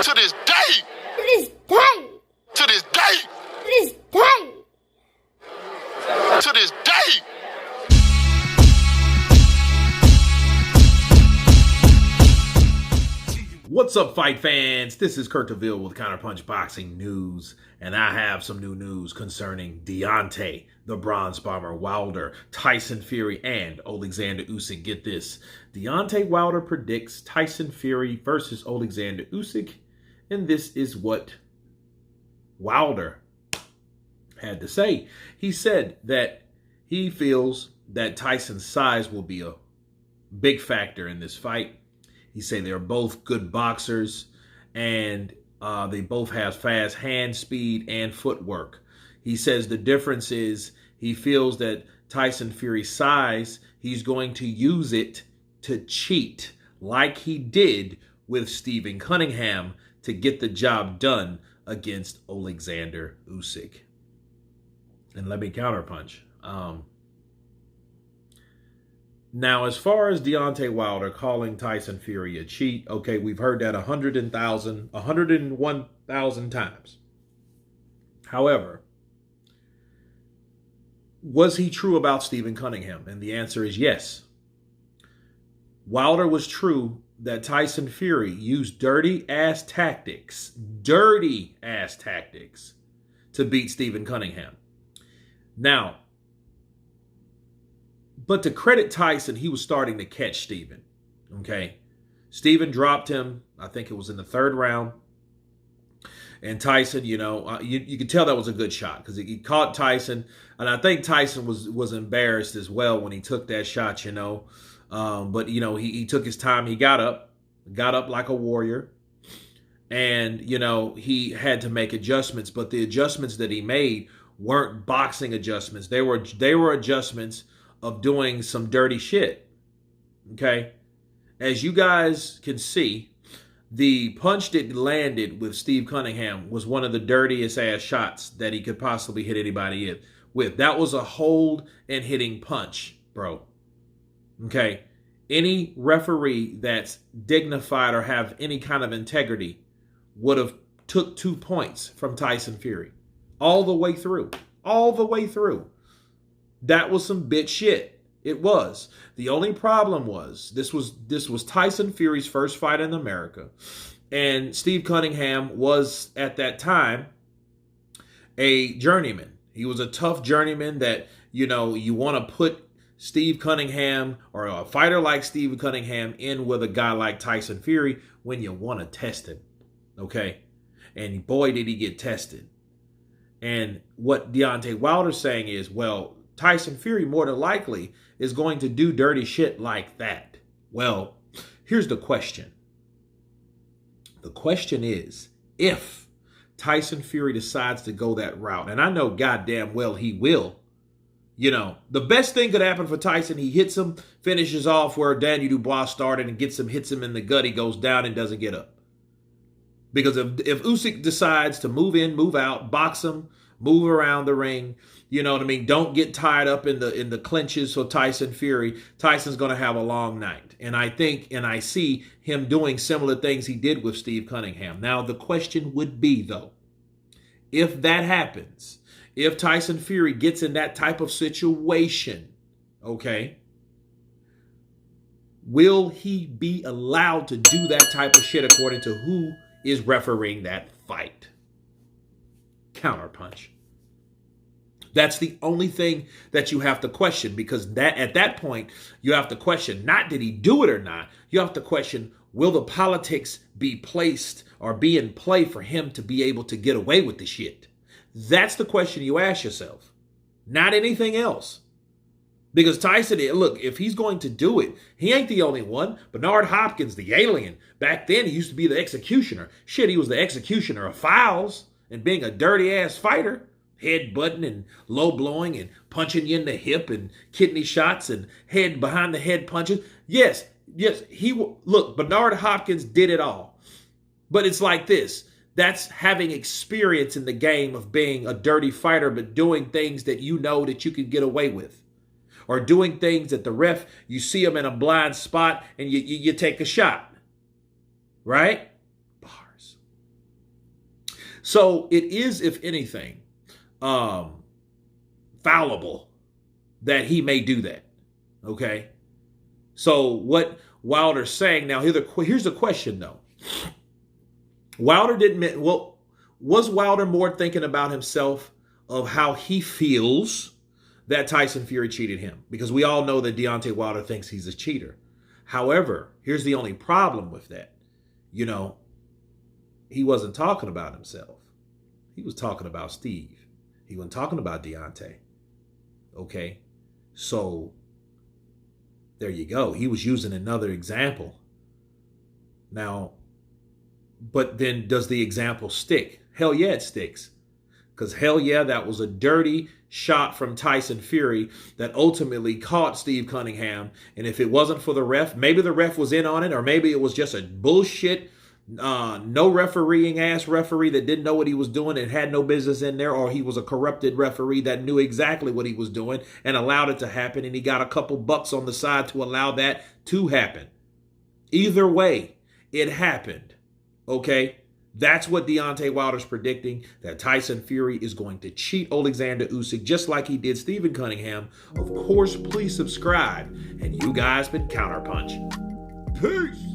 To this day. To this day. To this day. To this day. To this day. What's up, fight fans? This is Kurt DeVille with Counterpunch Boxing News, and I have some new news concerning Deontay, the Bronze Bomber Wilder, Tyson Fury, and Oleksandr Usyk. Get this. Deontay Wilder predicts Tyson Fury versus Oleksandr Usyk, and this is what Wilder had to say. He said that he feels that Tyson's size will be a big factor in this fight. He said they're both good boxers, and they both have fast hand speed and footwork. He says the difference is he feels that Tyson Fury's size, he's going to use it to cheat like he did with Stephen Cunningham to get the job done against Oleksandr Usyk. And let me counterpunch. Now, as far as Deontay Wilder calling Tyson Fury a cheat, okay, we've heard that 101,000 times. However, was he true about Stephen Cunningham? And the answer is yes. Wilder was true that Tyson Fury used dirty-ass tactics to beat Stephen Cunningham. Now, but to credit Tyson, he was starting to catch Stephen, okay? Stephen dropped him, I think it was in the third round. And Tyson, you could tell that was a good shot because he caught Tyson. And I think Tyson was embarrassed as well when he took that shot, But, he took his time. He got up like a warrior. And, he had to make adjustments. But the adjustments that he made weren't boxing adjustments. They were adjustments of doing some dirty shit, okay? As you guys can see, the punch that landed with Steve Cunningham was one of the dirtiest ass shots that he could possibly hit anybody with. That was a hold and hitting punch, bro, okay? Any referee that's dignified or have any kind of integrity would have took 2 points from Tyson Fury all the way through. That was some bitch shit. It was. The only problem was this was Tyson Fury's first fight in America. And Steve Cunningham was, at that time, a journeyman. He was a tough journeyman that, you want to put Steve Cunningham or a fighter like Steve Cunningham in with a guy like Tyson Fury when you want to test him. Okay? And boy, did he get tested. And what Deontay Wilder's saying is, well, Tyson Fury more than likely is going to do dirty shit like that. Well, here's the question. The question is, if Tyson Fury decides to go that route, and I know goddamn well he will, the best thing could happen for Tyson, he hits him, finishes off where Daniel Dubois started and hits him in the gut, he goes down and doesn't get up. Because if Usyk decides to move in, move out, box him, move around the ring, don't get tied up in the clinches for Tyson Fury. Tyson's going to have a long night. And I think, and I see him doing similar things he did with Steve Cunningham. Now, the question would be, though, if that happens, if Tyson Fury gets in that type of situation, okay, will he be allowed to do that type of shit according to who is refereeing that fight? Counterpunch. That's the only thing that you have to question, because at that point, you have to question, not did he do it or not? You have to question, will the politics be placed or be in play for him to be able to get away with the shit? That's the question you ask yourself, not anything else. Because Tyson, look, if he's going to do it, he ain't the only one. Bernard Hopkins, the alien, back then he used to be the executioner. Shit, he was the executioner of fouls and being a dirty-ass fighter. Head-butting and low-blowing and punching you in the hip and kidney shots and head behind the head punches. Yes, look, Bernard Hopkins did it all. But it's like this. That's having experience in the game of being a dirty fighter, but doing things that that you can get away with. Or doing things that the ref, you see him in a blind spot and you take a shot. Right? Bars. So it is, if anything, fallible that he may do that. Okay. So what Wilder's saying now, here's the question though. Wilder didn't, well, was Wilder more thinking about himself of how he feels that Tyson Fury cheated him? Because we all know that Deontay Wilder thinks he's a cheater. However, here's the only problem with that. You know, he wasn't talking about himself. He was talking about Steve. He wasn't talking about Deontay. Okay? So, there you go. He was using another example. Now, but then does the example stick? Hell yeah, it sticks. Because hell yeah, that was a dirty shot from Tyson Fury that ultimately caught Steve Cunningham. And if it wasn't for the ref, maybe the ref was in on it, or maybe it was just a bullshit, no refereeing ass referee that didn't know what he was doing and had no business in there, or he was a corrupted referee that knew exactly what he was doing and allowed it to happen, and he got a couple bucks on the side to allow that to happen. Either way, it happened. Okay? That's what Deontay Wilder's predicting, that Tyson Fury is going to cheat Oleksandr Usyk just like he did Stephen Cunningham. Of course, please subscribe. And you guys been Counterpunch. Peace.